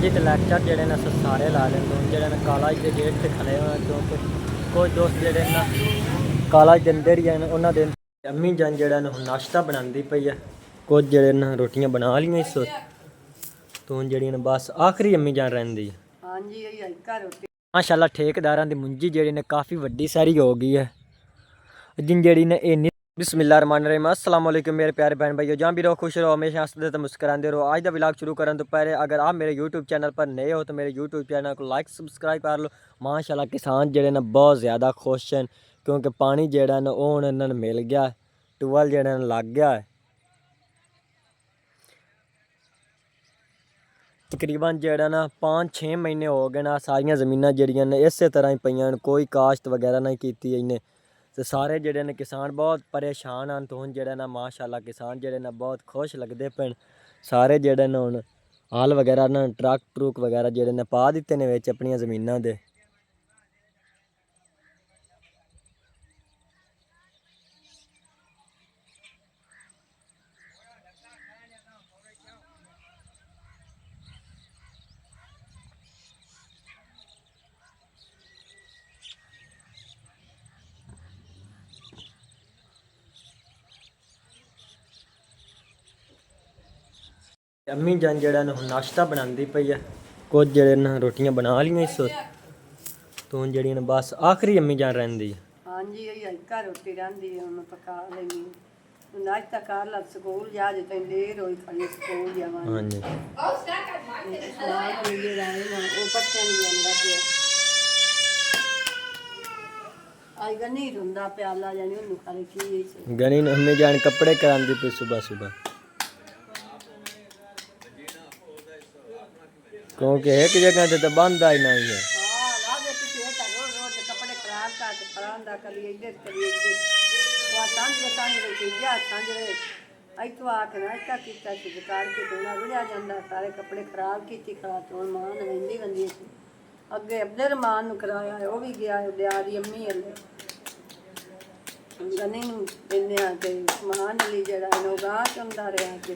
जी तो लैक्चर जेह्ड़े न अस सारे ला लें जेह्ड़े न कॉलेज के गेट ते खड़े होए क्योंकि कुछ दोस्त जेह्ड़े न कॉलेज दे अंदर ही हैन उन्हां दे अम्मी जान जेह्ड़ा न नाश्ता बनांदी पई है कुछ जेह्ड़े न रोटियां बना लियां इस वक्त तो जेह्ड़ियां न बस आखिरी अम्मी जान रहिंदी है। हाँ जी माशाल्लाह ठेकेदारां दी मुंजी जेह्ड़ी न काफ़ी वड्डी सारी हो गई है जिन जेह्ड़ी न इन्नी बिस्मिल्लाहिर्रहमानिर्रहीम अस्सलाम वालेकुम मेरे प्यारे बहन भाइयों जहाँ भी रहो खुश रहो हमेशा हंसते तो मुस्कुराते रहो। आज का व्लॉग शुरू करने तो पहले अगर आप मेरे यूट्यूब चैनल पर नए हो तो मेरे यूट्यूब चैनल को लाइक सब्सक्राइब कर लो। माशाल्लाह किसान जेह्ड़े न बहुत ज़्यादा खुश हैं क्योंकि पानी जेह्ड़ा न ओह् हुण इन्हां नूं मिल गया ट्यूबवैल जेह्ड़ा न लग गया है। तकरीबन जेह्ड़ा ना 5-6 महीने हो गए ना सारियां ज़मीनां जेह्ड़ियां न इस तरह ही पईयां न कोई काश्त वगैरह नहीं कीती इन्हें तो सारे जेह्ड़े न किसान बहुत परेशान हैं। तो हुण जेह्ड़ा ना माशाल्लाह किसान जेह्ड़े न बहुत खुश लगदे पे सारे जेह्ड़े न हुण हल वगैरह न ट्रक ट्रुक वगैरह जेह्ड़े न पा दित्ते ने विच अपनियां ज़मीनां दे। अम्मी जान जेह्ड़ा न नाश्ता बनांदी पई है कुछ जेह्ड़े न रोटियां बना लियां इस वक्त तो हुण जेह्ड़ियां न बस आखिरी अम्मी जान रहिंदी है। हाँ जी घर रोटी रहिंदी है हुण पका लैनी नाश्ता कर ला स्कूल जा जे तैं देर होई खड़ी स्कूल जावां। हाँ जी गनी अम्मी जान कपड़े करांदी पई सुबह सुबह क्योंकि एक जगह से तो बंदा ही नहीं है। सारे कपड़े खराब की मां नवेंदी बंदी अगे अब्दुल रहमान कराया है वह भी गया है ब्याह दी अम्मी हले गनी दिन्ने ते समान ली जेड़ा है गाह चुनदा रहा कि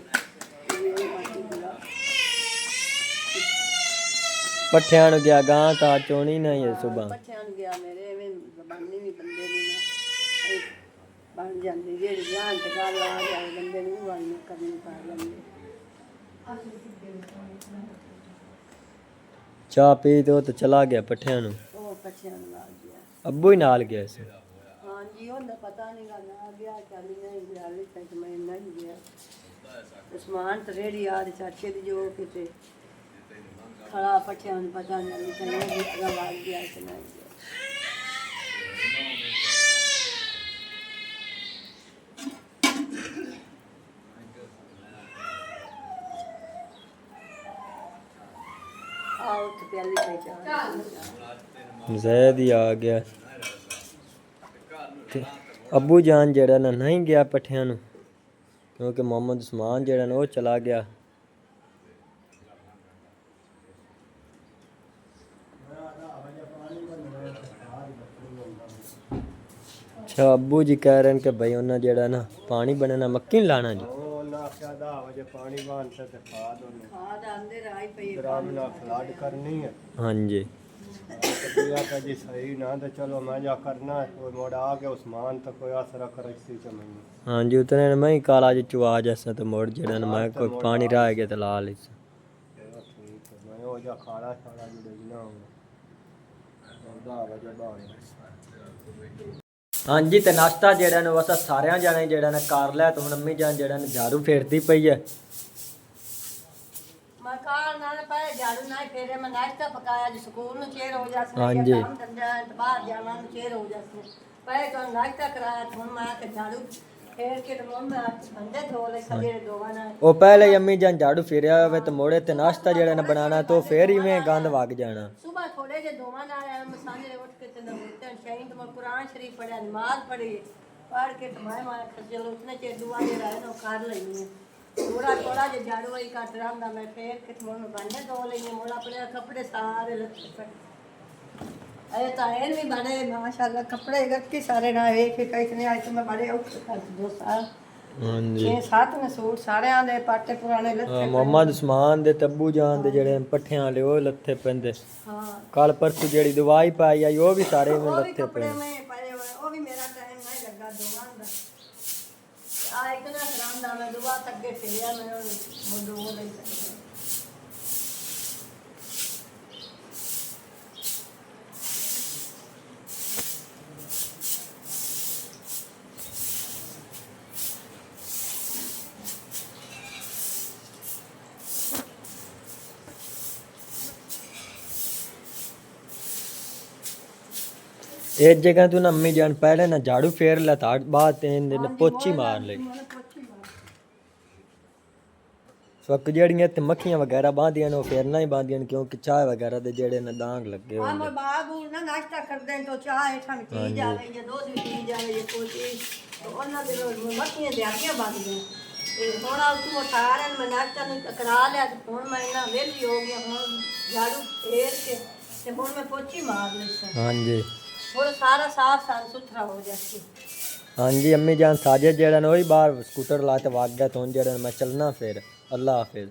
पट्ठियां नु गया गां ता चोनी नहीं है सुबह पट्ठियां नु गया मेरे एवें जबानी भी बंदे नी ना बन जांदी जेड़ी जान ते गल आ जाए बंदे नु वाली करनी पा लंदे चाह पी तो चला गया पट्ठियां नु पट्ठियां नु आ गया अब्बू ही नाल गया सी। हाँ जी उन्हें पता नहीं गा ना गया चल नहीं गया तक मैं नहीं गया समान तो रेडी आ चाचे दी जो किते खड़ा पट्ठियां नु पता नहीं चलिए आवाज गया कि नहीं गया। जैद ही आ गया अबू जान जेड़ा ना नहीं गया पट्ठियां नु क्योंकि मोहम्मद उस्मान जेड़ा ना वो चला गया। अच्छा अबू जी कह रहे हैं कि भाई उन्हें जेड़ा ना पानी बनना मक्की लाना जी हाँ जी जी सही ना तो चलो मैं जा करना मोड़ आ गया उस्मान तो कोई आसरा कर हाँ जी उतने मैं ही काला जी चुआ जैसा तो मोड़ जेड़ा ना मैं कोई पानी रह गया तो ला ली मैं वो जा खाड़ा खाड़ा जुड़े हाँ जी तो नाश्ता जेड़ा ना बस सारे जाने जेड़ा ना कर लिया तो हुण अम्मी जान जेड़ा ना झाड़ू फेरती पई है। हाँ जी वो पहले अम्मी जान झाड़ू फेरिया हुए तो मोड़े ते नाश्ता जेड़ा ना बनाना तो फिर ही में गंद वग जाना। सुबह थोड़े जे दोवा नाल मसाले उठ के ते नबूते शहीद में कुरान शरीफ पढ़ा नमाज पढ़ी पढ़ के तुम्हारे मारे खजल उतने के दुआ जे रहे नो कर लेनी थोड़ा थोड़ा जे झाड़ू वही काट रहा मैं फिर के मोड़ बने दो लेनी मोड़ अपने कपड़े सारे लत्ते अरे तायन भी बड़े माशाल्लाह कपड़े गत्ती सारे ना एक एक इतने आज तो मैं बड़े उठ दो साल ਹਾਂਜੀ 6-7 ਨੇ ਸੂਟ ਸਾਰਿਆਂ ਦੇ ਪਾਟੇ ਪੁਰਾਣੇ ਲੱਥੇ ਮੁਹੰਮਦ ਉਸਮਾਨ ਦੇ ਤੱਬੂ ਜਾਨ ਦੇ ਜਿਹੜੇ ਪੱਠਿਆਂ ਵਾਲੇ ਉਹ ਲੱਥੇ ਪੈਂਦੇ ਹਾਂ ਕੱਲ ਪਰਸੋਂ ਜਿਹੜੀ ਦਵਾਈ ਪਾਈ ਆਈ ਉਹ ਵੀ ਸਾਰੇ ਉਹ ਵੀ ਲੱਥੇ ਕੱਪੜੇ ਪਏ ਮੈਂ ਪਾਏ ਹੋਏ ਉਹ ਵੀ ਮੇਰਾ ਟਾਈਮ ਨਹੀਂ ਲੱਗਾ ਦੋਵਾਂ ਦਾ ਆ ਇੱਕ ਨਾ ਖਰਾਂਦਾ ਮੈਂ ਦੁਆ ਤੱਕ ਕੇ ਫਿਰਿਆ ਮੈਂ ਮੁੰਡੂ ਉਹ ਲਈ एक जगह तू ना अम्मी जान पहले ना झाड़ू फेर ला था बाद तीन दिन पोची मार ले स्वक जेड़ियां ते मक्खियां वगैरह बांधियां ने फेरना ही बांधियां क्योंकि चाय वगैरह दे जेड़े ने दाग लगे हां होंदे मैं बाबू ना नाश्ता कर दें तो चाय ठंड पी जावे या दूध भी पी जावे ये कोई चीज तो ਉਹਨਾਂ ਦੇ ਮੱਖੀਆਂ ਦੇ ਆਗੀਆਂ ਬੰਦ ਗਏ ਤੇ ਹੁਣ ਆ ਤੂੰ ਉਠਾਰਨ ਮੈਂ ਨਾਸ਼ਤਾ ਨੂੰ ਕਰਾ ਲਿਆ ਤੇ ਹੁਣ ਮੈਂ ਨਾ ਵਿਹਲੀ ਹੋ ਗਿਆ ਹੁਣ ਝਾੜੂ ਫੇਰ ਕੇ ਤੇ ਹੁਣ ਮੈਂ ਪੋਚੀ ਮਾਰ ਲਈ ਸੀ हां जी ਹੁਣ ਸਾਰਾ ਸਾਫ ਸੁਥਰਾ ਹੋ ਜਾਸੀ हाँ जी अम्मी जान साजिद जेड़ा ने वही बाहर स्कूटर ला ते भाग गया तो जेड़ा मैं चलना फिर अल्लाह हाफिज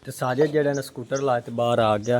ते साजिद जेड़ा ने स्कूटर ला ते बाहर आ गया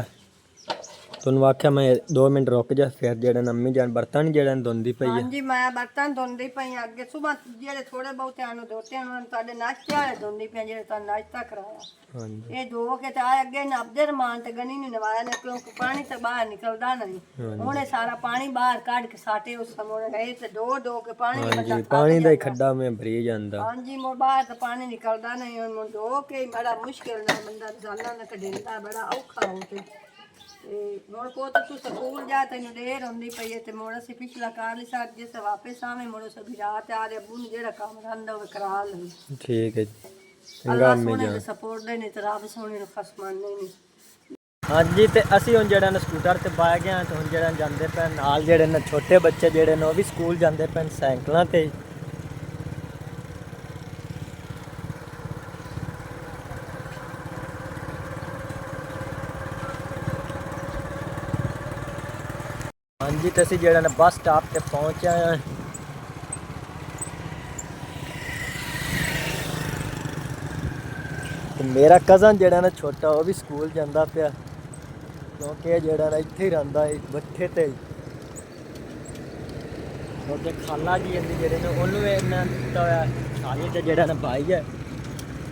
तुम आख्या मैं 2 मिनट रुक जा फिर जेड़ा ने अम्मी जान बर्तन जेड़ा ने धोंदी पई है ਹਾਂਜੀ ਮੈਂ ਬਰਤਨ ਧੋਂਦੀ ਪਈ ਅੱਗੇ ਸਵੇਰ ਜਿਹੜੇ ਥੋੜੇ ਬਹੁਤਿਆਂ ਨੂੰ ਧੋਤਿਆਂ ਨੂੰ ਤੁਹਾਡੇ ਨਾਸ਼ਤੇ ਵਾਲੇ ਧੋਂਦੀ ਪਈ ਜਿਹੜੇ ਤੁਹਾਨੂੰ ਨਾਸ਼ਤਾ ਕਰਾਇਆ हाँ जी ਇਹ ਧੋ ਕੇ ਤੇ ਆ ਅੱਗੇ ਨਾ ਅਬਦੇ ਰਮਾਨ ਤੇ ਗਨੀ ਨੂੰ ਨਵਾਇਆ ਨੇ ਕਿਉਂਕਿ ਪਾਣੀ ਤਾਂ ਬਾਹਰ ਨਿਕਲਦਾ ਨਹੀਂ ਹੁਣ ਇਹ ਸਾਰਾ ਪਾਣੀ ਬਾਹਰ ਕੱਢ ਕੇ ਸਾਟੇ ਉਸ ਸਮੋਂ ਗਏ ਤੇ ਦੋ ਕੇ ਪਾਣੀ हाँ ਬੰਦਾ जी पानी दा ही खड्डा में भरी जांदा ਹਾਂਜੀ ਮੋ ਬਾਹਰ ਤਾਂ ਪਾਣੀ ਨਿਕਲਦਾ ਨਹੀਂ ਹੁਣ ਧੋ ਕੇ ਬੜਾ ਮੁਸ਼ਕਿਲ ਨਾਲ ਬੰਦਾ ਰੋਜ਼ਾਨਾ ਨਾ ਕੱਢਦਾ ਬੜਾ ਔਖਾ ਹੋ ਤੇ ਹੁਣ ਕੋ ਤਾਂ ਤੂੰ ਸਕੂਲ ਜਾ ਤੈਨੂੰ ਦੇਰ ਹੁੰਦੀ ਪਈ ਹੈ ਤੇ ਮੋੜ ਅਸੀਂ ਪਿਛਲਾ ਕਾਰ ਲਈ ਸਾਥ ਜੇ ਵਾਪਸ ਆਵੇਂ ਮੋੜ ਸਭੀ ਰਾਤ ਆ ਰੇ ਅੱਬੂ ਨੂੰ ਜਿਹੜਾ ਕੰਮ ਰਹਿੰਦਾ ਉਹ ਕਰਾ ਲਈ ठीक है चंगा ਅੱਲਾ अम्मी ਸੋਹਣੇ जान ਦੇ ਸਪੋਰਟ ਦੇ ਨੇ ਤੇ ਰੱਬ ਸੋਹਣੇ ਨੂੰ ਖਸਮਾਨ ਨਹੀਂ हाँ जी ते ਅਸੀਂ ਹੁਣ ਜਿਹੜਾ ਨੇ ਸਕੂਟਰ ਤੇ ਬਾ ਗਏ ਹਾਂ ਤੇ ਹੁਣ ਜਿਹੜਾ ਜਾਂਦੇ ਪਏ ਨਾਲ ਜਿਹੜੇ ਨੇ ਛੋਟੇ ਬੱਚੇ ਜਿਹੜੇ ਨੇ ਉਹ ਵੀ ਸਕੂਲ ਜਾਂਦੇ ਪਏ ਸਾਈਕਲਾਂ ਤੇ हाँ जी तो ਅਸੀਂ ਜਿਹੜਾ ਨੇ ਬੱਸ ਸਟਾਪ ਤੇ ਪਹੁੰਚ ਆਏ ਹਾਂ ਤੇ ਮੇਰਾ ਕਜ਼ਨ ਜਿਹੜਾ ਨਾ ਛੋਟਾ ਉਹ ਵੀ ਸਕੂਲ ਜਾਂਦਾ ਪਿਆ ਕਿਉਂਕਿ ਇਹ ਜਿਹੜਾ ਨਾ ਇੱਥੇ ਹੀ ਰਹਿੰਦਾ ਹੈ ਬੱਠੇ ਤੇ ਕਿਉਂਕਿ ਖਾਲਾ ਜੀ ਇਹਦੀ ਜਿਹੜੇ ਨੇ ਉਹਨੂੰ ਇਹਨਾਂ ਦਿੱਤਾ ਹੋਇਆ ਖਾਲੀ ਤੇ ਜਿਹੜਾ ਨਾ ਭਾਈ ਹੈ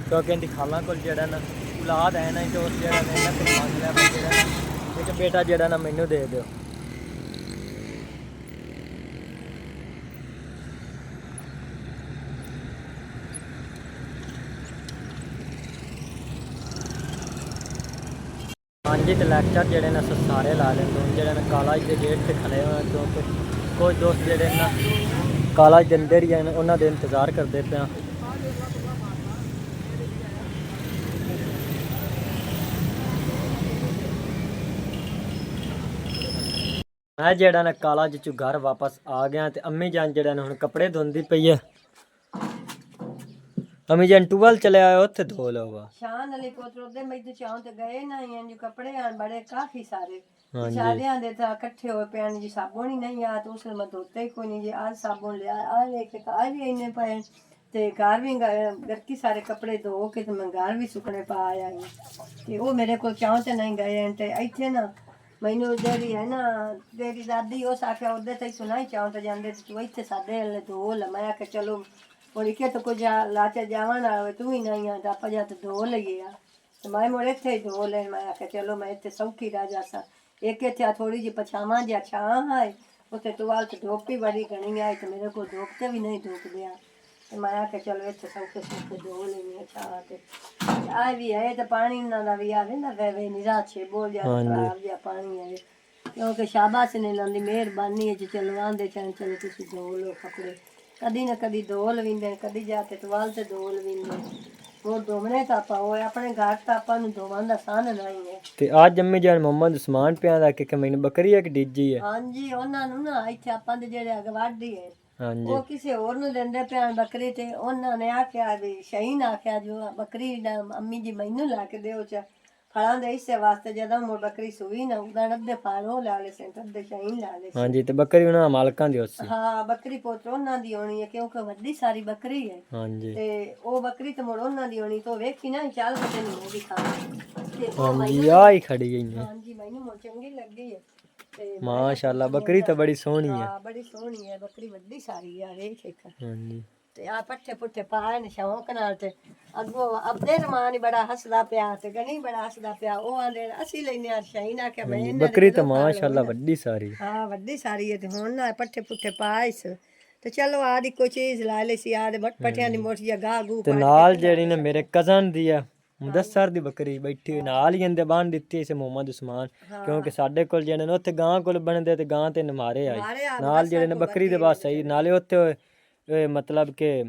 ਕਿਉਂਕਿ ਇਹਦੀ ਖਾਲਾ ਕੋਲ ਜਿਹੜਾ ਨਾ ਔਲਾਦ ਹੈ ਨਾ ਤੇ ਉਸ ਜਿਹੜਾ ਨੇ ਇਹਨਾਂ ਤੋਂ ਮੰਗ ਲਿਆ ਵੀ ਜਿਹੜਾ ਨਾ ਇੱਕ ਬੇਟਾ ਜਿਹੜਾ ਨਾ ਮੈਨੂੰ ਦੇ ਦਿਓ हाँ जी तो लैक्चर जेडे ने सारे ला लेंगे जेडे ने कॉलेज के गेट से खड़े हुए क्योंकि कुछ दोस्त जेडे ना कॉलेज के अंदर ही हैं उन्होंने दे इंतज़ार करते पे मैं जेड़ा ना कॉलेज चो घर वापस आ गया तो अम्मी जान जेड़ा ने हुण कपड़े धोंदी पई है अम्मी जान टूबल चले आए उत्थे धो लो शान अली कोतरो दे मैं तो चाहूं ते गए ना ये जो कपड़े आन बड़े काफी सारे हाँ जी। सारियां दे था इकट्ठे हो पे जी साबुन ही नहीं आ तो उसने मैं धोते ही कोई नहीं जी आज साबुन ले आ लेके आज भी इन्ने पे ते घर भी गत्ती सारे कपड़े धो के ते मैं घर भी सुकने पा आया ते वो मेरे को चाहूं ते नहीं गए ते इत्थे ना मैनू जेडी है ना तेरी दादी उस आख्या उधर ते सुनाई चाहूं ते जांदे तू इत्थे साडे ले धो ल मैं आख्या चलो और इके तो कुछ लाचा जावा ना तू ही नहीं आ आप जा तो धो लगे आ तो मैं मोड़े इत्थे धो ले मैं आख्या चलो मैं इत्थे सौखी रह जासा एक इत्थे थोड़ी जी पछावा जा छां है उसे टुवाल ते धोप भी बड़ी घनी आई तो मेरे को धोपते भी नहीं धोप दिया तो मैं आख्या चलो इत्थे सौखे सौखे धो लेनी छां ते आ भी है तो पानी ना भी आवे ना वे निरा छे बोल जा खराब जा पानी है क्योंकि शाबाश ने लांदी मेहरबानी है जी चलो आंदे चलो तुसी धो लो कपड़े कदी ना कदी धो लविंदे कदी जाके टवाल ते धो लविंदे वो धोवने तो आपा वो अपने घर तो आपा नु धोवन दा सान नहीं है ते आज जम्मी जान मोहम्मद उस्मान पिया दा कि मैंने बकरी है कि डीजी है हां जी ਉਹਨਾਂ ਨੂੰ ਨਾ ਇੱਥੇ ਆਪਾਂ ਦੇ ਜਿਹੜੇ ਅਗਵਾੜੀ ਹੈ हाँ जी ਉਹ ਕਿਸੇ ਹੋਰ ਨੂੰ ਦਿੰਦੇ ਪਿਆਣ ਬੱਕਰੀ ਤੇ ਉਹਨਾਂ ਨੇ ਆਖਿਆ ਵੀ ਸ਼ਹੀਨ ਆਖਿਆ ਜੋ ਬੱਕਰੀ ਦਾ ਅੰਮੀ ਜੀ ਮੈਨੂੰ ਲਾ ਕੇ ਦਿਓ ਚ ਫਲਾਂ ਦੇ ਇਸੇ ਵਾਸਤੇ ਜਦੋਂ ਮੁੜ ਬੱਕਰੀ ਸੂਈ ਨਾ ਉਦਾਂ ਅੱਧੇ ਫਲ ਉਹ ਲਾ ਲੈ ਸੈਂਟਰ ਅੱਧੇ ਸ਼ਾਈਨ ਲਾ ਲੈ ਹਾਂਜੀ ਤੇ ਬੱਕਰੀ ਉਹਨਾਂ ਮਾਲਕਾਂ ਦੀ ਹੋਸੀ ਹਾਂ ਬੱਕਰੀ ਪੁੱਤ ਉਹਨਾਂ ਦੀ ਹੋਣੀ ਹੈ ਕਿਉਂਕਿ ਵੱਡੀ ਸਾਰੀ ਬੱਕਰੀ ਹੈ ਹਾਂਜੀ ਤੇ ਉਹ ਬੱਕਰੀ ਤੇ ਮੁੜ ਉਹਨਾਂ ਦੀ ਹੋਣੀ ਤੋਂ ਵੇਖੀ ਨਾ ਚੱਲ ਪਤੇ ਨਹੀਂ ਉਹ ਵੀ ਖਾਣੀ ਤੇ ਉਹ ਹਾਂਜੀ ਆ ਹੀ ਖੜੀ ਗਈ ਨੇ ਹਾਂਜੀ ਮੈਨੂੰ ਮੁੜ ਚੰਗੀ ਲੱਗੀ ਹੈ ਤੇ ਮਾਸ਼ਾਅੱਲਾ ਬੱਕਰੀ ਤਾਂ ਬੜੀ ਸੋਹਣੀ ਹੈ ਹਾਂ ਬੜੀ ਸੋਹਣੀ ਹੈ ਬੱਕਰੀ ਵੱਡੀ ਸਾਰੀ ਆ ਵੇਖ ਇੱਕ ਹਾਂਜੀ ਤੇ ਆ ਪੱਠੇ ਪੁੱਠੇ ਪਾਏ ਨੇ ਸ਼ੌਂਕ ਨਾਲ ਤੇ ਅੱਗੋਂ ਅਬਦੇ ਰਮਾਨ ਹੀ ਬੜਾ ਹੱਸਦਾ ਪਿਆ ਤੇ ਗਣੀ ਬੜਾ ਹੱਸਦਾ ਪਿਆ ਉਹ ਆਂਦੇ ਅਸੀਂ ਲੈਨੇ ਆ ਸ਼ਾਈਨ ਆ ਕੇ ਮੈਂ ਇਹਨਾਂ ਦੀ ਬੱਕਰੀ ਤਾਂ ਕਦੋਂ ਖਾ ਮਾਸ਼ਾਅੱਲਾ ਲਵਾਂ। ਵੱਡੀ ਸਾਰੀ ਹਾਂ ਵੱਡੀ ਸਾਰੀ ਹੈ ਤੇ ਹੁਣ ਨਾ ਪੱਠੇ ਪੁੱਠੇ ਪਾਇਸ ਤੇ ਚਲੋ ਆਦੀ ਕੋਈ ਚੀਜ਼ ਲਾ ਲਈ ਸੀ ਆਦੇ ਪੱਠਿਆਂ ਦੀ ਮੋਟੀ ਜਾਂ ਗਾਹ ਗੂ ਤੇ ਨਾਲ ਜਿਹੜੀ ਨੇ ਮੇਰੇ ਕਜ਼ਨ ਦੀ ਆ ਮੁਦੱਸਰ ਦੀ ਬੱਕਰੀ ਬੈਠੀ ਹੋਈ, ਨਾਲ ਹੀ ਇਹਦੇ ਬੰਨ ਦਿੱਤੀ ਸੀ ਮੁਹੰਮਦ ਉਸਮਾਨ ਕਿਉਂਕਿ ਸਾਡੇ ਕੋਲ ਜਿਹੜੇ ਨੇ ਉੱਥੇ ਗਾਂ ਕੋਲ ਬਣਦੇ ਤੇ ਗਾਂ ਤੇ ਨਮਾਰੇ ਆਈ ਨਾਲ ਜਿਹੜੇ ਨੇ ਬੱਕਰੀ ਦੇ ਬਾਅਦ ਸਹੀ ਨਾਲੇ ਉੱਥੇ ਮਤਲਬ ਕਿ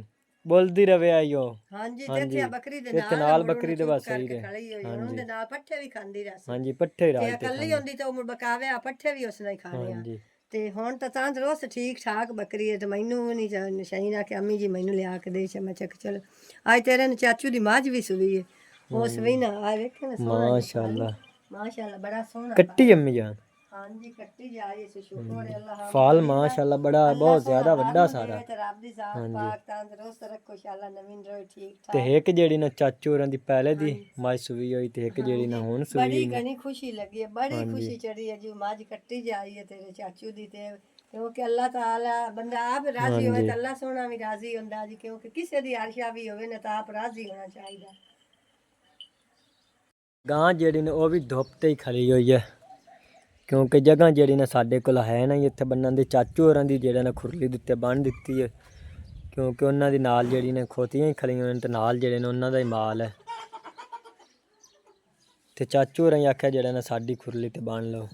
ਬੋਲਦੀ ਰਵੇ ਆਈ ਉਹ ਹਾਂਜੀ ਹਾਂਜੀ ਤੇ ਬੱਕਰੀ ਦੇ ਇੱਥੇ ਨਾਲ ਬੱਕਰੀ ਦੇ ਬਾਅਦ ਸਹੀ ਰਹੇ ਹਾਂਜੀ ਦੇ ਨਾਲ ਪੱਠੇ ਵੀ ਖਾਂਦੀ ਰਹੀ ਹਾਂਜੀ ਪੱਠੇ ਹੀ ਤੇ ਰਾਜ ਇਕੱਲੀ ਹੁੰਦੀ ਤਾਂ ਉਹ ਬਕਾਵੇ ਆ ਪੱਠੇ ਵੀ ਉਸਨੇ ਹੀ ਖਾਣੇ ਆ ਹਾਂਜੀ ਤੇ ਹੁਣ ਤਾਂ ਤੰਦਰੁਸਤ ਠੀਕ ਠਾਕ ਬੱਕਰੀ ਹੈ ਤੇ ਮੈਨੂੰ ਵੀ ਨਹੀਂ ਨਸ਼ਾਈ ਆ ਕਿ ਅੰਮੀ ਜੀ ਮੈਨੂੰ ਲਿਆ ਕੇ ਦੇ ਮੈਂ ਚੱਕ ਚਲ ਅੱਜ ਤੇਰੇ ਨੂੰ ਚਾਚੂ ਦੀ ਮੱਝ ਵੀ ਸੁਈ ਹੈ ਉਸ ਵੀ ਨਾ ਆ ਵੇਖੇ ਨਾ ਸੋਹਣਾ ਮਾਸ਼ਾਅੱਲਾ ਮਾਸ਼ਾਅੱਲਾ ਬੜਾ ਸੋਹਣਾ ਕੱਟੀ ਅੰਮੀ ਜਾਨ ਹਾਂਜੀ ਕੱਟੀ ਜਾਈ ਇਸ ਸ਼ੁਕਰ ਹੈ ਅੱਲਾਹ ਫਾਲ ਮਾਸ਼ਾਅੱਲਾ ਬੜਾ ਬਹੁਤ ਜ਼ਿਆਦਾ ਵੱਡਾ ਸਾਰਾ ਤੇ ਰੱਬ ਦੀ ਜ਼ਾਤ ਪਾਕ ਤੰਦਰੁਸਤ ਰੱਖੋ ਇੰਸ਼ਾਅੱਲਾ ਨਵੀਂ ਰੋਈ ਠੀਕ ਠਾਕ ਤੇ ਇੱਕ ਜਿਹੜੀ ਨਾ ਚਾਚੂ ਹੋਰਾਂ ਦੀ ਪਹਿਲੇ ਦੀ ਮੱਝ ਸੂਈ ਹੋਈ ਤੇ ਇੱਕ ਜਿਹੜੀ ਨਾ ਹੁਣ ਸੂਈ ਬੜੀ ਗਣੀ ਖੁਸ਼ੀ ਲੱਗੀ ਹੈ ਬੜੀ ਖੁਸ਼ੀ ਚੜੀ ਹੈ ਜੀ ਮੱਝ ਕੱਟੀ ਜਾਈ ਹੈ ਤੇਰੇ ਚਾਚੂ ਦੀ ਤੇ ਕਿਉਂਕਿ ਅੱਲਾਹ ਤਾਲਾ ਬੰਦਾ ਆਪ ਰਾਜ਼ੀ ਹੋਵੇ ਤਾਂ ਅੱਲਾਹ ਸੋਹਣਾ ਵੀ ਰਾਜ਼ੀ ਹੁੰਦਾ ਜੀ ਕਿਉਂਕਿ ਕਿਸੇ ਦੀ ਆਰਸ਼ਾ ਵੀ ਹੋਵੇ ਨਾ ਤਾਂ ਆਪ ਰਾਜ਼ੀ ਹੋਣਾ ਚਾਹੀਦਾ ਗਾਂ ਜਿਹੜੀ ਨੇ ਉਹ ਵੀ ਧੁੱਪ ਤੇ ਹੀ ਖੜੀ ਹੋਈ ਹੈ ਕਿਉਂਕਿ ਜਗ੍ਹਾ ਜਿਹੜੀ ਨਾ ਸਾਡੇ ਕੋਲ ਹੈ ਨਾ ਇੱਥੇ ਬੰਨਣ ਦੀ ਚਾਚੂ ਹੋਰਾਂ ਦੀ ਜਿਹੜਾ ਨਾ ਖੁਰਲੀ ਦਿੱਤੇ ਬੰਨ ਦਿੱਤੀ ਹੈ ਕਿਉਂਕਿ ਉਹਨਾਂ ਦੀ ਨਾਲ ਜਿਹੜੀ ਨੇ ਖੋਤੀਆਂ ਹੀ ਖੜੀਆਂ ਹੋਈਆਂ ਤੇ ਨਾਲ ਜਿਹੜੇ ਨੇ ਉਹਨਾਂ ਦਾ ਹੀ ਮਾਲ ਹੈ ਤੇ ਚਾਚੂ ਹੋਰਾਂ ਹੀ ਆਖਿਆ ਜਿਹੜਾ ਨਾ ਸਾਡੀ ਖੁਰਲੀ ਤੇ ਬੰਨ ਲਓ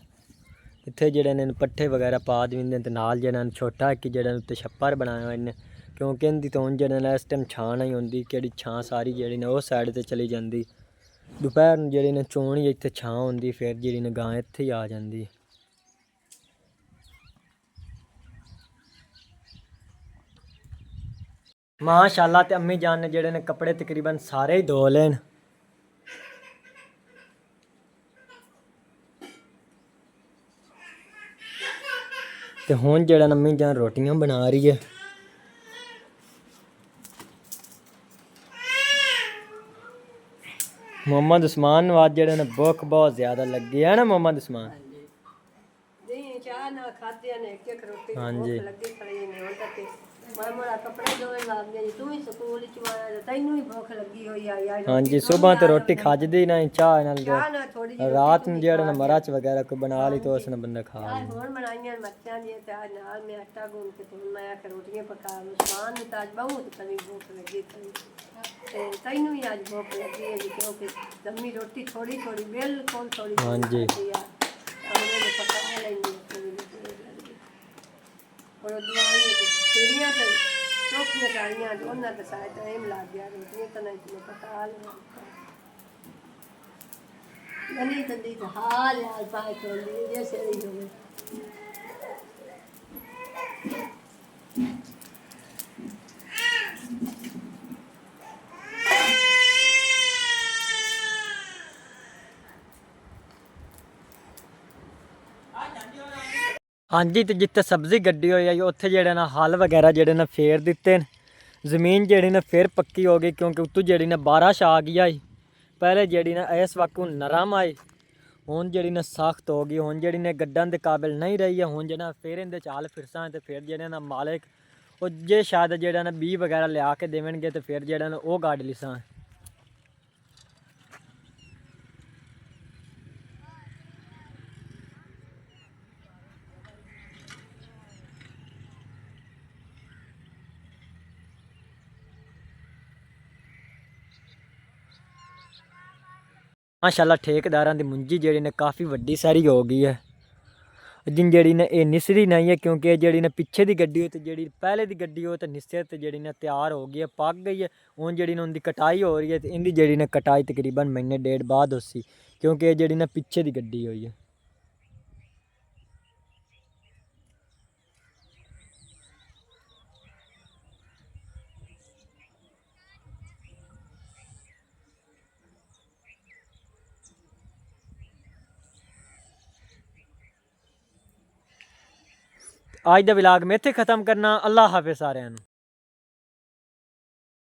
ਇੱਥੇ ਜਿਹੜੇ ਨੇ ਪੱਠੇ ਵਗੈਰਾ ਪਾ ਦਿੰਦੇ ਤੇ ਨਾਲ ਜਿਹੜਾ ਛੋਟਾ ਕਿ ਜਿਹੜਾ ਉੱਤੇ ਛੱਪਰ ਬਣਾਇਆ ਹੋਇਆ ਨੇ ਕਿਉਂਕਿ ਇਹਦੀ ਤੋਂ ਜਿਹੜਾ ਨਾ ਇਸ ਟਾਈਮ ਛਾਂ ਨਹੀਂ ਹੁੰਦੀ ਕਿਹੜੀ ਛਾਂ ਸਾਰੀ ਜਿਹੜੀ ਨੇ ਉਹ ਸਾਈਡ ਤੇ ਚਲੀ ਜਾਂਦੀ ਦੁਪਹਿਰ ਨੂੰ ਜਿਹੜੀ ਨੇ ਚੋਣੀ ਇੱਥੇ ਛਾਂ ਹੁੰਦੀ ਫਿਰ ਜਿਹੜੀ ਨੇ ਗਾਂ ਇੱਥੇ ਹੀ ਆ ਜਾਂਦੀ ਮਾਸ਼ਾਅੱਲਾ ਤੇ ਅੰਮੀ ਜਾਨ ਨੇ ਜਿਹੜੇ ਨੇ ਕੱਪੜੇ ਤਕਰੀਬਨ ਸਾਰੇ ਹੀ ਧੋ ਲੈਣ ਤੇ ਹੁਣ ਜਿਹੜਾ ਅੰਮੀ ਜਾਨ ਰੋਟੀਆਂ ਬਣਾ ਰਹੀ ਹੈ ਮੁਹੰਮਦ ਉਸਮਾਨ ਨੂੰ ਅੱਜ ਜਿਹੜੇ ਨੇ ਭੁੱਖ ਬਹੁਤ ਜ਼ਿਆਦਾ ਲੱਗੀ ਹੈ ਨਾ ਮੁਹੰਮਦ ਉਸਮਾਨ ਨਹੀਂ ਚਾਹ ਨਾ ਖਾਧਿਆ ਨੇ ਇੱਕ ਰੋਟੀ ਹਾਂਜੀ ਲੱਗੀ ਖੜੀ ਨੇ ਹੁਣ ਤੱਕ ਮੈਂ ਮੋੜਾ ਕੱਪੜੇ ਦੋਵੇਂ ਲਾਉਂਦੇ ਜੀ ਤੂੰ ਵੀ ਸਕੂਲ ਚ ਆਇਆ ਤੈਨੂੰ ਵੀ ਭੁੱਖ ਲੱਗੀ ਹੋਈ ਆਈ ਹਾਂਜੀ ਸਵੇਰ ਤੇ ਰੋਟੀ ਖਾਜਦੀ ਨਾ ਚਾਹ ਨਾਲ ਚਾਹ ਨਾ ਥੋੜੀ ਜਿਹੀ ਰਾਤ ਨੂੰ ਜਿਹੜਾ ਨਾ ਮਰਚ ਵਗੈਰਾ ਕੋਈ ਬਣਾ ਲਈ ਤਾਂ ਉਸ ਨਾਲ ਬੰਦਾ ਖਾ ਲੇ ਹੁਣ ਬਣਾਈਆਂ ਮੱਛਾਂ ਦੀਆਂ ਤੇ ਨਾਲ ਮੈਂ ਆਟਾ ਗੁੰਨ ਕੇ ਤੇ ਮੈਂ ਆਖ ਰੋਟੀਆਂ ਪਕਾ ਲੂ ਸਮਾਨ ਨੂੰ ਤਾਂ ਅੱਜ ਬਹੁਤ ਤਨੀ ਭੁੱਖ ਲੱਗੀ ਤੇ ਤੈਨੂੰ ਵੀ ਅੱਜ ਭੁੱਖ ਲੱਗੀ ਹੈ ਜੀ ਕਿਉਂਕਿ ਦਮੀ ਰੋਟੀ ਥੋੜੀ ਥੋੜੀ ਬਿਲਕੁਲ ਥੋੜੀ ਹਾਂਜੀ ਉਹਨੇ ਪਕਾ ਲੈਂਦੀ और दुआएं सीढ़ियाँ तो चौकियाँ कारियाँ उन्हें तो शायद टाइम लग गया रोटियाँ तो नहीं तुम्हें पका लिया गली तंदी तो हाल हाल पाए तो जैसे नहीं हो ਹਾਂਜੀ ਤੇ ਜਿੱਥੇ ਸਬਜ਼ੀ ਗੱਡੀ ਹੋਈ ਹੈ ਉੱਥੇ ਜਿਹੜੇ ਨਾ ਹਲ ਵਗੈਰਾ ਜਿਹੜੇ ਨਾ ਫੇਰ ਦਿੱਤੇ ਨੇ ਜ਼ਮੀਨ ਜਿਹੜੀ ਨਾ ਫਿਰ ਪੱਕੀ ਹੋ ਗਈ ਕਿਉਂਕਿ ਉੱਤੋਂ ਜਿਹੜੀ ਨਾ ਬਾਰਿਸ਼ ਆ ਗਈ ਆਈ ਪਹਿਲੇ ਜਿਹੜੀ ਨਾ ਇਸ ਵਕਤ ਨਰਮ ਆਈ ਹੁਣ ਜਿਹੜੀ ਨਾ ਸਖਤ ਹੋ ਗਈ ਹੁਣ ਜਿਹੜੀ ਨੇ ਗੱਡਣ ਦੇ ਕਾਬਿਲ ਨਹੀਂ ਰਹੀ ਹੈ ਹੁਣ ਜਿਹੜਾ ਫਿਰ ਇਹਦੇ ਚਾਲ ਫਿਰਸਾਂ ਤੇ ਫਿਰ ਜਿਹੜੇ ਨਾ ਮਾਲਕ ਉਹ ਜੇ ਸ਼ਾਇਦ ਜਿਹੜਾ ਨਾ ਬੀ ਵਗੈਰਾ ਲਿਆ ਕੇ ਦੇਵਣਗੇ ਤੇ ਫਿਰ ਜਿਹੜਾ ਨਾ ਉਹ ਗੱਡ ਲਿਸਾਂ ਮਾਸ਼ਾਅੱਲਾ ਠੇਕੇਦਾਰਾਂ ਦੀ ਮੁੰਜੀ ਜਿਹੜੀ ਨੇ ਕਾਫੀ ਵੱਡੀ ਸਾਰੀ ਹੋ ਗਈ ਹੈ ਜਿਨ ਜਿਹੜੀ ਨੇ ਇਹ ਨਿਸਰੀ ਨਹੀਂ ਹੈ ਕਿਉਂਕਿ ਇਹ ਜਿਹੜੀ ਨੇ ਪਿੱਛੇ ਦੀ ਗੱਡੀ ਹੋਈ ਤੇ ਜਿਹੜੀ ਪਹਿਲੇ ਦੀ ਗੱਡੀ ਉਹ ਤੇ ਨਿਸਰ ਤੇ ਜਿਹੜੀ ਨੇ ਤਿਆਰ ਹੋ ਗਈ ਹੈ ਪੱਕ ਗਈ ਹੈ ਹੁਣ ਜਿਹੜੀ ਨੇ ਉਹਦੀ ਕਟਾਈ ਹੋ ਰਹੀ ਹੈ ਤੇ ਇਹਦੀ ਜਿਹੜੀ ਨੇ ਕਟਾਈ ਤਕਰੀਬਨ ਮਹੀਨੇ ਡੇਢ ਬਾਅਦ ਹੋਸੀ ਕਿਉਂਕਿ ਇਹ ਜਿਹੜੀ ਨੇ ਪਿੱਛੇ ਦੀ ਗੱਡੀ ਹੋਈ ਹੈ ਅੱਜ ਦਾ ਵਲੌਗ ਮੈਂ ਇੱਥੇ ਖਤਮ ਕਰਨਾ। ਅੱਲਾ ਹਾਫਿਜ਼ ਸਾਰਿਆਂ ਨੂੰ।